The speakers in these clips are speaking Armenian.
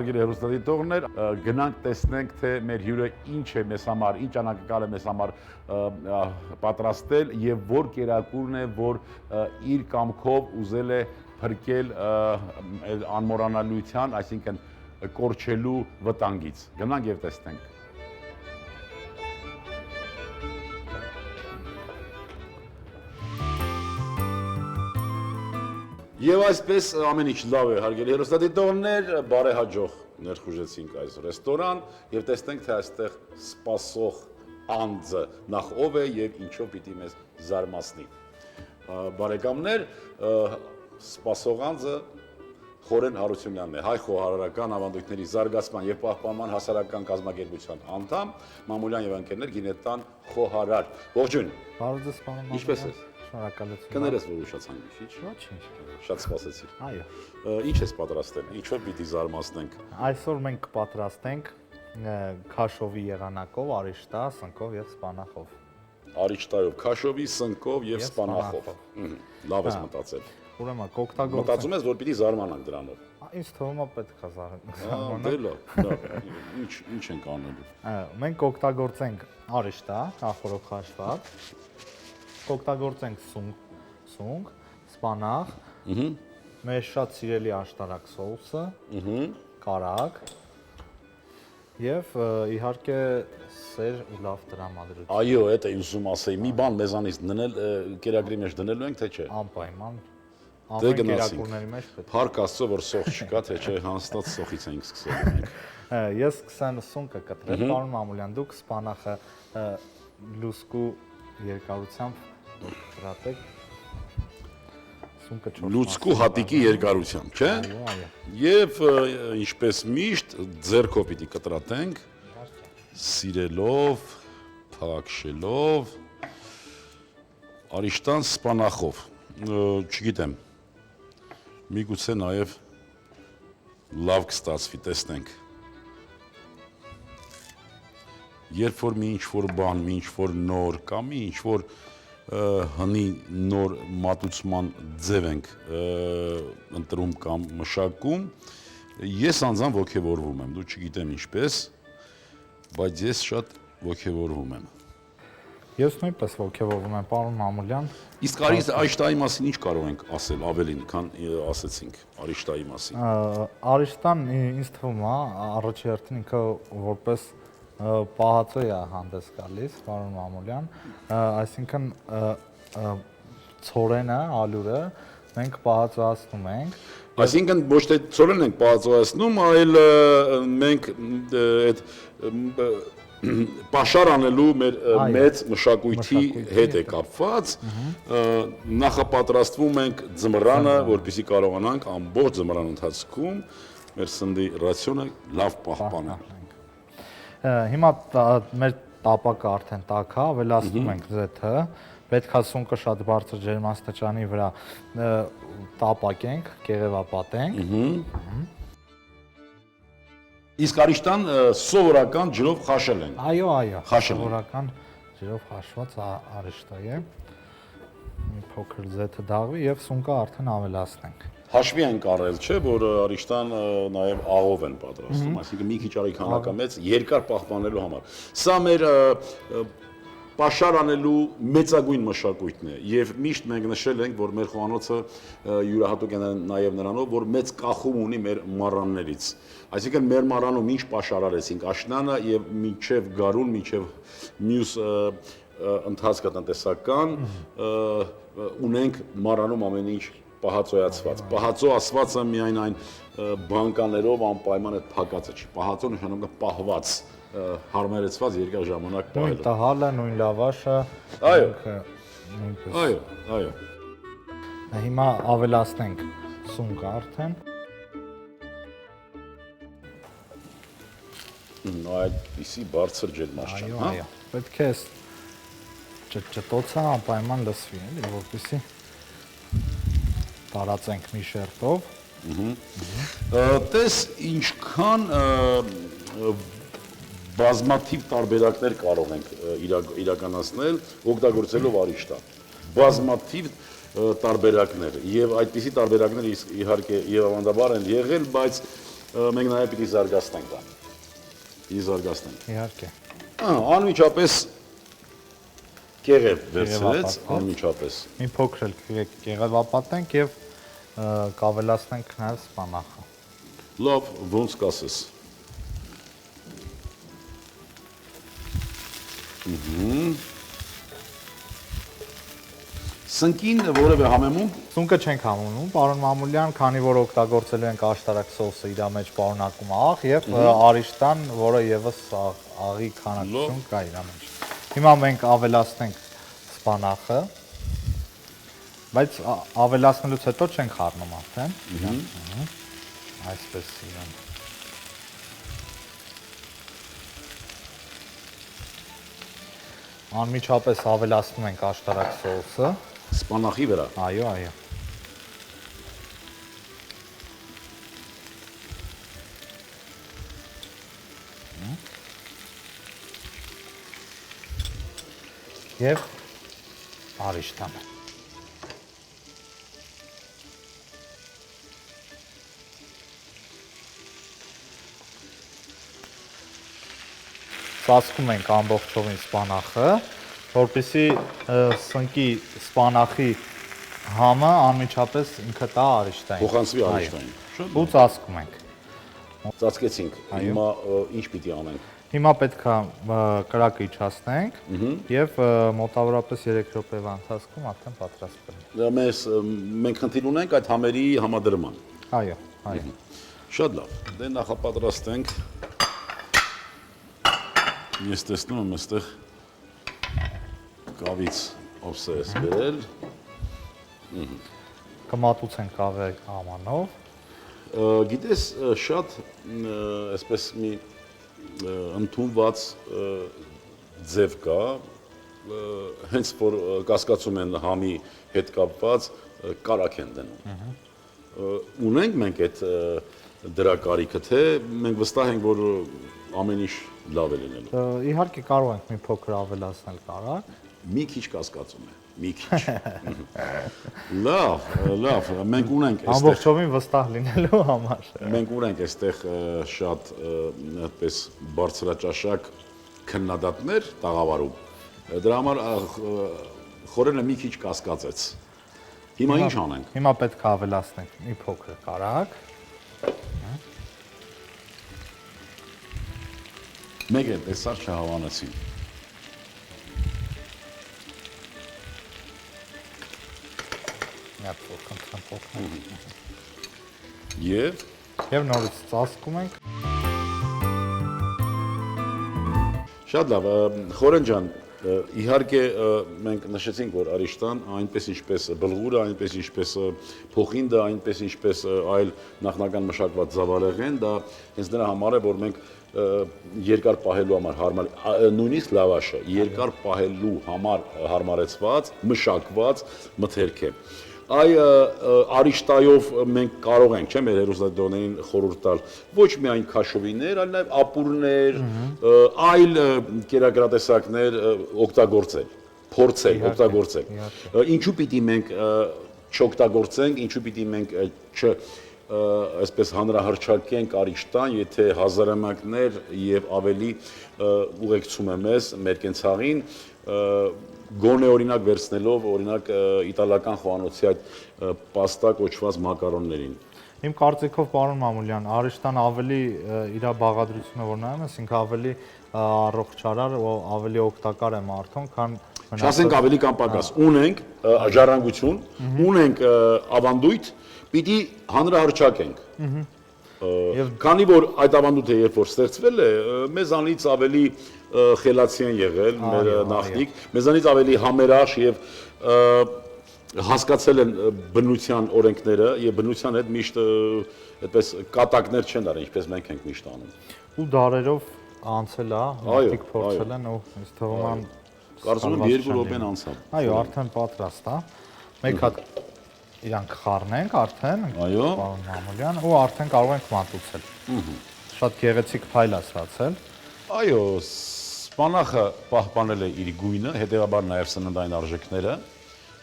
Հարգելի հեռուստադիտողներ, գնանք տեսնենք, թե մեր հյուրը ինչ է մեզ համար, ինչ անակնկալ է մեզ համար պատրաստել եւ որ կերակուրն է, որ իր կամքով ուզել է փրկել անմոռանալիության, այսինքն կորչելու վտանգից։ Գնանք եւ տեսնենք։ Եվ այսպես ամեն ինչ լավ է, հարգելի հեռուստադիտողներ, բարեհաջող ներխուժեցինք այս ռեստորան եւ տեսնենք, թե այստեղ սպասող անձը նախ ով է եւ ինչով պիտի մեզ զարմացնի։ Բարեկամներ, սպասող անձը Խորեն Հարությունյանն է, հայ խոհարարական ավանդույթների զարգացման եւ պահպանման հասարակական կազմակերպության անդամ, մամուլյան եւ ընկերներ գինետան խոհարար։ Ողջույն։ Բարև ձեզ, պարոն։ Ինչպե՞ս եք։ Շնորհակալություն։ Կներես, որ ուշացան մի քիչ։ Ոչինչ։ Շատ սպասեցի։ Այո։ Ինչ ես պատրաստել։ Ինչով պիտի զարմացնենք։ Այսօր մենք կպատրաստենք քաշովի եղանակով, արիշտա, սնկով եւ սպանախով։ Արիշտայով, քաշովի, սնկով եւ սպանախով։ Լավ ես մտածել։ Ուրեմն կօգտագործենք։ Մտածում ես, որ պիտի զարմանանք դրանով։ Ինձ թվում է պետք է զարմանանք։ Դե լավ։ Ինչ ենք անելու։ Մենք կօգտագործենք արիշտա, նախորդ քաշված։ Կօգտագործենք սունկ, սպանախ, մեր շատ սիրելի աշտարակ սոուսը, կարագ եւ իհարկե սեր ու լավ տրամադրություն։ Այո, դա է ուզում ասեի, մի բան մեզանից դնել, կերակրի մեջ դնելու ենք, թե չէ։ Անպայման։ Դե Ամեն կերակուրների մեջ պետք է։ Փառք Աստծո, որ սոխ չկա, թե չէ, հաստատ սոխից ենք սկսել մենք։ Ես սկսեմ սունկը կտրել, պարոն Մամուլյան, դուք սպանախը լուսկու երկարությամբ կտրատեք։ Սունկը 4 Լուցկու հատիկի երկարությամբ, չէ։ Այո։ Եվ ինչպես միշտ ձեռքով պիտի կտրատենք, սիրելով, փակշելով, արիշտան սպանախով, չգիտեմ, միգուցե նաև լավ կստացվի, տեսնենք։ Երբ որ մի ինչ-որ բան, մի ինչ-որ նոր կամ մի ինչ-որ հնի նոր մատուցման ձև ենք ընտրում կամ մշակում, ես անձամբ ոգևորվում եմ, դու չգիտեմ ինչպես, բայց ես շատ ոգևորվում եմ։ Ես նույնպես ոգևորվում եմ, պարոն Մամուլյան։ Իսկ արիշտայի մասին ինչ կարող ենք ասել ավելին, քան ասեցինք արիշտայի մասին։ Արիշտան ինձ թվում է առաջի հերթին ինքը որպես պահածո է հանդես գալիս, պարոն Մամուլյան, այսինքն ցորենը, ալյուրը մենք պահածոացնում ենք։ Այսինքն ոչ թե ցորենն ենք պահածոացնում, այլ մենք այդ պաշար անելու մեր մեծ մշակույթի հետ է կապված, նախապատրաստվում ենք ձմռանը, որպեսզի կարողանանք ամբողջ ձմռան ընթացքում մեր սննդի ռացիոնը լավ պահպանել։ Հիմա մեր տապակը արդեն տաք է, ավելացնում ենք ձեթը, պետք է սունկը շատ բարձր ջերմաստիճանի վրա տապակենք, կեղևապատենք։ Իսկ արիշտան սովորական ջրով խաշել ենք։ Այո, Խաշել ենք։ սովորական ջրով խաշված արիշտա է։ Մի փոքր ձեթը դաղվի եւ սունկը արդեն ավելացնենք։ Հաշվի ենք առել, չէ, որ արիշտան նաև աղով են պատրաստում, այսինքն մի քիչ արիքանակամեծ երկար պահպանելու համար։ Սա մեր պաշար անելու մեծագույն մշակույթն է եւ միշտ մենք նշել ենք, որ մեր խոհանոցը յուրահատուկ է նաև նրանով, որ մեծ կախում ունի մեր մառաններից։ Այսինքն մեր մառանում ինչ պաշարարեցինք աշնանը եւ մինչեւ գարուն, մինչեւ մյուս ընթացքը տնտեսական ունենք մառանում ամեն ինչ պահածոյացված։ Պահածո ասվածը միայն այն բանկաներով անպայման այդ փակածը չի։ Պահածո նշանակում է պահված, հարմարեցված երկար ժամանակ պահել։ Նույն տհալը, նույն լավաշը։ Այո։ Հիմա ավելացնենք սունկը արդեն։ Այդպիսի բարձր ջերմաստիճան, հա։ Այո։ Պետք է ճտոցը անպայման լսվի, էլի, որպեսզի տարածենք մի շերտով։ Տես ինչքան բազմաթիվ տարբերակներ կարող ենք իրականացնել օգտագործելով արիշտա։ Բազմաթիվ տարբերակներ եւ այդպիսի տարբերակներ իհարկե եւ ավանդաբար են եղել, բայց մենք նաև պիտի զարգացնենք դա։ Պիտի զարգացնենք։ Իհարկե։ Անմիջապես կեղև վերցրեց, անմիջապես։ Մի փոքր էլ կեղևապատենք եւ կավելացնենք նաեւ սպանախը։ Լավ, ոնց կասես։ Սնկին որևէ համեմում։ Սունկը չենք համոնում, պարոն Մամուլյան, քանի որ օգտագործելու ենք աշտարակ սոուսը, իր մեջ պարունակում է աղ եւ արիշտան, որը եւս աղի քանակություն կա իր մեջ։ Հիմա մենք ավելացնենք սպանախը, բայց ավելացնելուց հետո չենք խառնում արդեն։ Այսպես իրան։ Անմիջապես ավելացնում ենք աշտարակ սոուսը։ Սպանախի վրա։ Այո, այո։ Եվ արիշտանը։ Ծածկում ենք ամբողջովին սպանախը, որպեսզի սնկի սպանախի համը անմիջապես ինքը տա արիշտային։ Փոխանցվի արիշտային։ Ու ծածկում ենք։ Ծածկեցինք։ Հիմա ինչ պիտի անենք։ Հիմա պետք է կրակը իջացնենք եւ մոտավորապես 3 րոպեվա ընթացքում արդեն պատրաստ կլինի։ Մենք խնդիր ունենք այդ համերի համադրման։ Այո, այո։ Շատ լավ։ Դե նախապատրաստենք։ Ես տեսնում եմ այստեղ կավից ովսե ես բերել։ Կմատուցենք կավե ամանով։ Գիտես, շատ այսպես մի ընդունված ձև կա, հենց որ կասկածում են համի հետ կապված, կարակ են դնում։ Ունենք մենք այդ դրա կարիքը, թե մենք վստահ ենք, որ ամեն ինչ լավ է լինելու։ Իհարկե կարող ենք մի փոքր ավելացնել կարակ։ Մի քիչ կասկածում է, մի քիչ։ Լավ, լավ, մենք ունենք այստեղ ամբողջովին վստահ լինելու համար։ Մենք ունենք այստեղ շատ այդպես բարձրաճաշակ քննադատներ տաղավարում։ Դրա համար խորենը մի քիչ կասկածեց։ Հիմա ինչ անենք։ Հիմա պետք է ավելացնենք մի փոքր կարակ։ Մեկ էլ տեսար չհավանեցին։ Եվ նորից ծածկում ենք։ Շատ լավ, Խորեն ջան, իհարկե մենք նշեցինք, որ արիշտան այնպես ինչպես բլղուրը, այնպես ինչպես փոխինդը, այնպես ինչպես այլ նախնական մշակված զավարեղեն, դա հենց նրա համար է, որ մենք երկար պահելու համար հարմար, նույնիսկ լավաշը երկար պահելու համար հարմարեցված, մշակված մթերք է։ Այ արիշտայով մենք կարող ենք, չէ՞, մեր հերոսադոներին խորհուրդ տալ ոչ միայն քաշովիներ, այլ նաև ապուրներ, այլ կերակրատեսակներ օգտագործել, փորձել, օգտագործել։ Ինչու պիտի մենք չօգտագործենք, ինչու պիտի մենք այսպես հանրահռչակենք արիշտան, եթե հազարամյակներ եւ ավելի ուղեկցում է մեզ մեր կենցաղին, գոնե օրինակ վերցնելով օրինակ իտալական խոհանոցի այդ պաստա կոչված մակարոններին։ Իմ կարծիքով պարոն Մամուլյան, արիշտան ավելի իր բաղադրությունը որ նայում ես, ինքը ավելի առողջարար ու ավելի օգտակար է մարդուն, քան Չասենք ավելի կամ պակաս, ունենք ժառանգություն, ունենք ավանդույթ, պիտի հանրահռչակենք։ Քանի որ այդ ավանդույթը երբ որ ստեղծվել է, մեզանից ավելի խելացի են եղել մեր նախնիկ, մեզանից ավելի համերաշխ եւ հասկացել են բնության օրենքները եւ բնության հետ միշտ այդպես կատակներ չեն արել, ինչպես մենք ենք միշտ անում։ Ու դարերով անցել է, մարդիկ փորձել են ու ինձ թվում է կարծում եմ 2 րոպեն անցավ։ Այո, արդեն պատրաստ է։ Մեկ հատ իրանք խառնենք արդեն, պարոն Մամուլյան, ու արդեն կարող ենք մատուցել։ Շատ գեղեցիկ փայլ է ստացել։ Այո, սպանախը պահպանել է իր գույնը, հետեւաբար նաև սննդային արժեքները,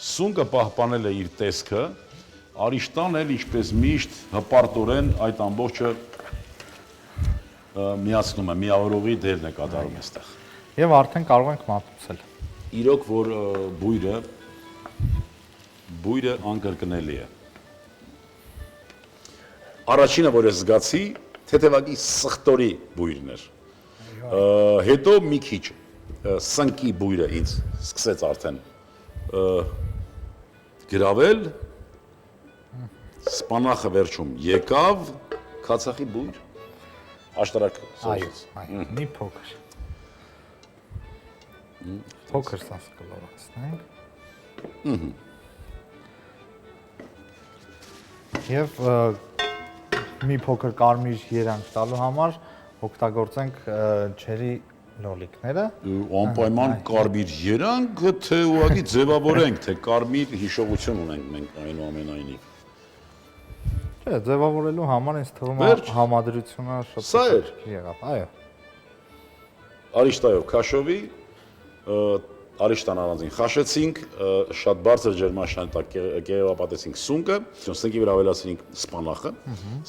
սունկը պահպանել է իր տեսքը, արիշտան էլ ինչպես միշտ հպարտորեն այդ ամբողջը միացնում է, միավորողի դերն է կատարում այստեղ։ Եվ արդեն կարող ենք մատուցել։ Իրոք որ բույրը անկրկնելի է։ Առաջինը որ ես զգացի, թեթևակի սխտորի բույրն էր։ Հետո մի քիչ սնկի բույրը ինձ սկսեց արդեն գրավել, սպանախը վերջում եկավ, քացախի բույր, աշտարակ սոուսից։ Այո, մի փոքր։ Փոքր սաս կլորացնենք։ Եվ մի փոքր կարմիր երանգ տալու համար օգտագործենք չերի լոլիկները։ Անպայման կարմիր երանգ, թե ուղղակի ձևավորենք, թե կարմիր հիշողություն ունենք մենք այնուամենայնիվ։ Չէ, ձևավորելու համար ինձ թվում է համադրությունը շատ Սա էր։ եղավ, այո։ Արիշտայով քաշովի, արիշտան առանձին խաշեցինք, շատ բարձր ջերմաշան տակ կեղևապատեցինք սունկը, սնկի վրա ավելացրինք սպանախը,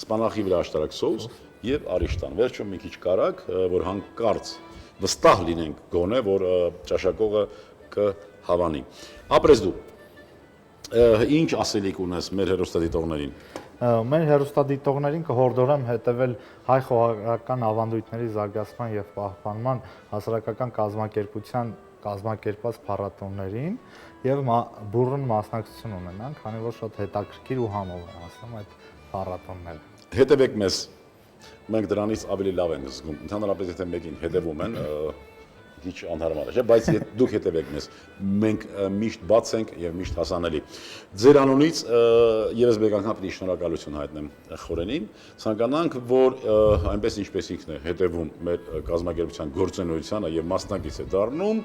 սպանախի վրա աշտարակ սոուս եւ արիշտան։ Վերջում մի քիչ կարակ, որ հանկարծ վստահ լինենք գոնե, որ ճաշակողը կհավանի։ Ապրես դու, ինչ ասելիք ունես մեր հեռուստադիտողներին։ Մեր հեռուստադիտողներին կհորդորեմ հետևել հայ խոհարարական ավանդույթների զարգացման եւ պահպանման հասարակական կազմակերպության կազմակերպված փառատոներին եւ բուրըն մասնակցություն ունենան, քանի որ շատ հետաքրքիր ու համով են ասում այդ փառատոնները։ Հետևեք մեզ, մենք դրանից ավելի լավ ենք զգում։ Ընդհանրապես եթե մեկին հետևում են, քիչ անհարմար է, չէ՞, բայց դուք հետևեք մեզ, մենք միշտ բաց ենք եւ միշտ հասանելի։ Ձեր անունից եւս մեկ անգամ պիտի շնորհակալություն հայտնեմ Խորենին, ցանկանանք, որ այնպես ինչպես ինքն է հետևում մեր կազմակերպության գործունեությանը եւ մասնակից է դառնում,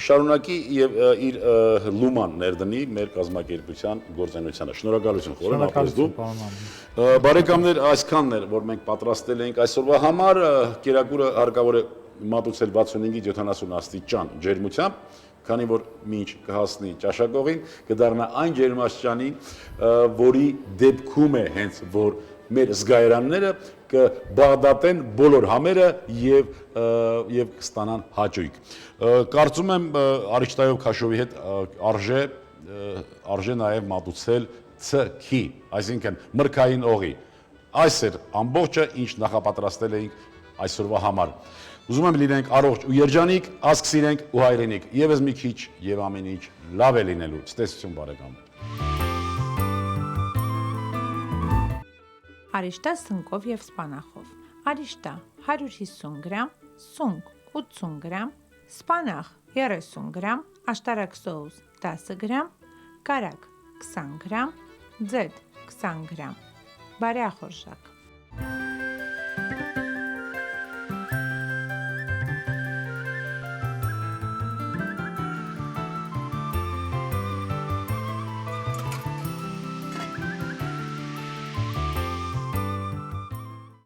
շարունակի եւ իր լուման ներդնի մեր կազմակերպության գործունեությանը։ Շնորհակալություն Խորեն, ապրես դու։ Բարեկամներ, այսքանն էր, որ մենք պատրաստել ենք այսօրվա համար, կերակուրը հարկավոր է մատուցել 65-ից 70 աստիճան ջերմությամբ, քանի որ մինչ կհասնի ճաշակողին, կդառնա այն ջերմաստիճանի, որի դեպքում է հենց որ մեր զգայարանները կբաղդատեն բոլոր համերը եւ կստանան հաճույք։ Կարծում եմ Արիշտայով քաշովի հետ արժե նաեւ մատուցել ցքի, այսինքն մրգային օղի։ Այս էր ամբողջը, ինչ նախապատրաստել էինք այսօրվա համար։ Ուզում եմ լինենք առողջ ու երջանիկ, ասկսիրենք ու հայրենիք, եւս մի քիչ եւ ամեն ինչ լավ է լինելու։ Ցտեսություն բարեկամ։ Արիշտա սնկով եւ սպանախով։ Արիշտա 150 գրամ, սունկ 80 գրամ, սպանախ 30 գրամ, աշտարակ սոուս 10 գրամ, կարակ 20 գրամ, ձեթ 20 գրամ, բարեախորժակ։